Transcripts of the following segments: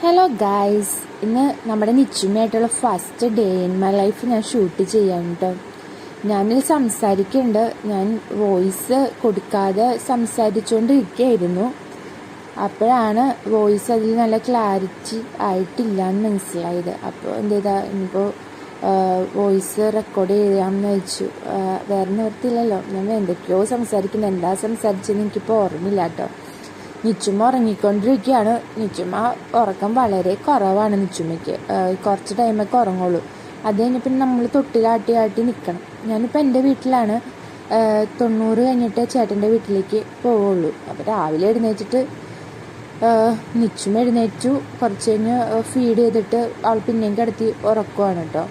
Hello guys, ഇന്ന് നമ്മുടെ നിശ്ചയമായിട്ടുള്ള first day in my life ഞാൻ ഷൂട്ട് ചെയ്യാൻ കേട്ടോ. ഞാനിൽ സംസാരിക്കുന്നുണ്ട്, ഞാൻ വോയിസ് കൊടുക്കാതെ സംസാരിച്ചുകൊണ്ടിരിക്കുകയായിരുന്നു. അപ്പോഴാണ് വോയിസ് അതിൽ നല്ല ക്ലാരിറ്റി ആയിട്ടില്ല എന്ന് മനസ്സിലായത്. അപ്പോൾ എന്ത് ചെയ്താൽ ഇനിയിപ്പോൾ വോയിസ് റെക്കോർഡ് ചെയ്യാമെന്ന് വെച്ചു. വേറെ നിവർത്തിയില്ലല്ലോ, ഞാൻ എന്തൊക്കെയോ സംസാരിക്കുന്നത്, എന്താ സംസാരിച്ചതെന്ന് എനിക്കിപ്പോൾ ഓർമ്മയില്ല കേട്ടോ. നിച്ചുമ്മ ഉറങ്ങിക്കൊണ്ടിരിക്കുകയാണ്. നിച്ചുമ്മ ഉറക്കം വളരെ കുറവാണ്. നിച്ചുമ്മയ്ക്ക് കുറച്ച് ടൈമൊക്കെ ഉറങ്ങുള്ളൂ. അത് കഴിഞ്ഞപ്പോൾ നമ്മൾ തൊട്ടിലാട്ടി നിൽക്കണം. ഞാനിപ്പോൾ എൻ്റെ വീട്ടിലാണ്. 90 കഴിഞ്ഞിട്ട് ചേട്ടൻ്റെ വീട്ടിലേക്ക് പോവുള്ളൂ. അപ്പോൾ രാവിലെ എഴുന്നേറ്റിട്ട് നിച്ചുമ്മ എഴുന്നേറ്റു. കുറച്ച് കഴിഞ്ഞ് ഫീഡ് ചെയ്തിട്ട് അവൾ പിന്നെയും കിടത്തി ഉറക്കുവാണ് കേട്ടോ.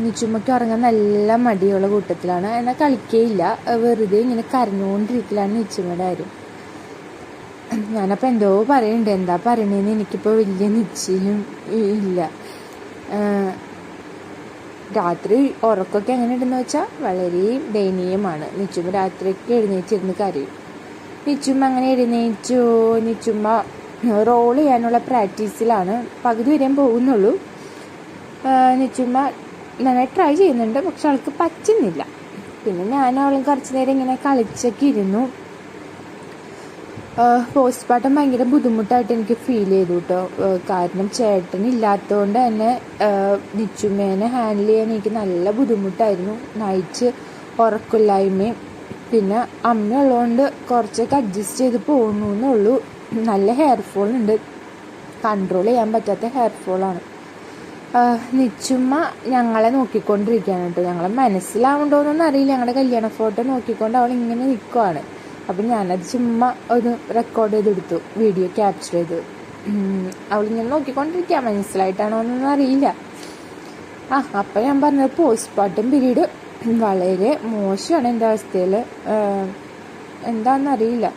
നിച്ചുമ്മയ്ക്ക് ഉറങ്ങാൻ നല്ല മടിയുള്ള കൂട്ടത്തിലാണ്. എന്നാൽ കളിക്കുകയില്ല, വെറുതെ ഇങ്ങനെ കരഞ്ഞുകൊണ്ടിരിക്കലാണ് നിച്ചുമ്മയുടെ കാര്യം. ഞാനപ്പോൾ എന്തോ പറയുന്നുണ്ട്, എന്താ പറയണേന്ന് എനിക്കിപ്പോൾ വലിയ നിശ്ചയം ഇല്ല. രാത്രി ഉറക്കമൊക്കെ എങ്ങനെ ഉണ്ടെന്ന് വെച്ചാൽ വളരെ ദയനീയമാണ്. നിച്ചുമ്മ രാത്രിയൊക്കെ എഴുന്നേറ്റിരുന്ന് കരയും. നിച്ചുമ്മ അങ്ങനെ എഴുന്നേറ്റു. നിച്ചുമ്മ റോൾ ചെയ്യാനുള്ള പ്രാക്ടീസിലാണ്. പകുതി വരെയും പോകുന്നുള്ളൂ. നിച്ചുമ്മ നന്നായി ട്രൈ ചെയ്യുന്നുണ്ട്, പക്ഷെ അവൾക്ക് പറ്റുന്നില്ല. പിന്നെ ഞാൻ അവളും കുറച്ച് നേരം ഇങ്ങനെ കളിച്ചൊക്കെ ഇരുന്നു. പോസ്റ്റ്മോർട്ടം ഭയങ്കര ബുദ്ധിമുട്ടായിട്ട് എനിക്ക് ഫീൽ ചെയ്തു കേട്ടോ. കാരണം ചേട്ടനില്ലാത്തതുകൊണ്ട് തന്നെ നിച്ചുമ്മേനെ ഹാൻഡിൽ ചെയ്യാൻ എനിക്ക് നല്ല ബുദ്ധിമുട്ടായിരുന്നു. നൈറ്റ് ഉറക്കമില്ലായ്മയും പിന്നെ അമ്മ ഉള്ളതുകൊണ്ട് കുറച്ചൊക്കെ അഡ്ജസ്റ്റ് ചെയ്ത് പോകുന്നു എന്നുള്ളൂ. നല്ല ഹെയർ ഫോൾ ഉണ്ട്, കൺട്രോൾ ചെയ്യാൻ പറ്റാത്ത ഹെയർ ഫോളാണ്. നിച്ചുമ്മ ഞങ്ങളെ നോക്കിക്കൊണ്ടിരിക്കുകയാണ് കേട്ടോ. ഞങ്ങളെ മനസ്സിലാവുണ്ടോയെന്നൊന്നും അറിയില്ല. ഞങ്ങളുടെ കല്യാണ ഫോട്ടോ നോക്കിക്കൊണ്ട് അവൾ ഇങ്ങനെ നിൽക്കുവാണ്. അപ്പം ഞാനത് ചുമ്മാ ഒരു റെക്കോർഡ് ചെയ്തെടുത്തു, വീഡിയോ ക്യാപ്ചർ ചെയ്തു. അവളിങ്ങനെ നോക്കിക്കൊണ്ടിരിക്കുക, മനസ്സിലായിട്ടാണോ എന്നൊന്നും അറിയില്ല. അപ്പം ഞാൻ പറഞ്ഞത് പോസ്റ്റ്മോർട്ടം പീരീഡ് വളരെ മോശമാണ് എൻ്റെ അവസ്ഥയിൽ. എന്താണെന്നറിയില്ല,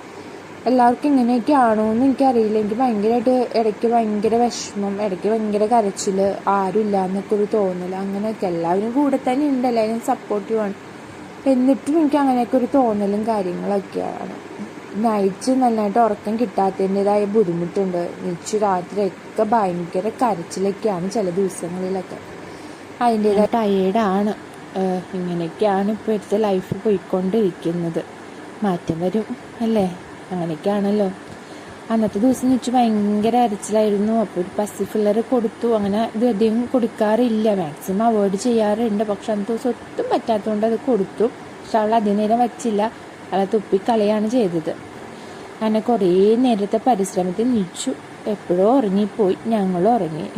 എല്ലാവർക്കും ഇങ്ങനെയൊക്കെ ആണോ എന്ന് എനിക്കറിയില്ല. എനിക്ക് ഭയങ്കരമായിട്ട് ഇടയ്ക്ക് ഭയങ്കര വിഷമം, ഇടയ്ക്ക് ഭയങ്കര കരച്ചിൽ, ആരും ഇല്ല എന്നൊക്കെ ഒരു തോന്നൽ, അങ്ങനെയൊക്കെ. എല്ലാവരും കൂടെ തന്നെ ഉണ്ട്, എല്ലാവരും സപ്പോർട്ടീവാണ്. എന്നിട്ടും എനിക്ക് അങ്ങനെയൊക്കെ ഒരു തോന്നലും കാര്യങ്ങളൊക്കെയാണ്. നൈറ്റ് നന്നായിട്ട് ഉറക്കം കിട്ടാത്തതിൻ്റെതായ ബുദ്ധിമുട്ടുണ്ട്. നിച്ചു രാത്രിയൊക്കെ ഭയങ്കര കരച്ചിലൊക്കെയാണ് ചില ദിവസങ്ങളിലൊക്കെ. അതിൻ്റെതായ ടയേർഡാണ്. ഇങ്ങനെയൊക്കെയാണ് ഇപ്പോഴത്തെ ലൈഫ് പോയിക്കൊണ്ടിരിക്കുന്നത്. മാറ്റം വരും അല്ലേ, അങ്ങനെയൊക്കെയാണല്ലോ. അന്നത്തെ ദിവസം നിച്ചു ഭയങ്കര അരച്ചിലായിരുന്നു. അപ്പോൾ ഒരു പസി ഫില്ലർ കൊടുത്തു. അങ്ങനെ ഇത് അധികം കൊടുക്കാറില്ല, മാക്സിമം അവോയ്ഡ് ചെയ്യാറുണ്ട്. പക്ഷെ അന്നത്തെ ദിവസം ഒട്ടും പറ്റാത്തതുകൊണ്ട് അത് കൊടുത്തു. പക്ഷെ അവൾ അധികം നേരം വച്ചില്ല, അവളെ തുപ്പിക്കളയാണ് ചെയ്തത്. അങ്ങനെ കുറേ നേരത്തെ പരിശ്രമത്തിൽ നിച്ചു എപ്പോഴോ ഉറങ്ങിപ്പോയി. ഞങ്ങളും ഉറങ്ങി.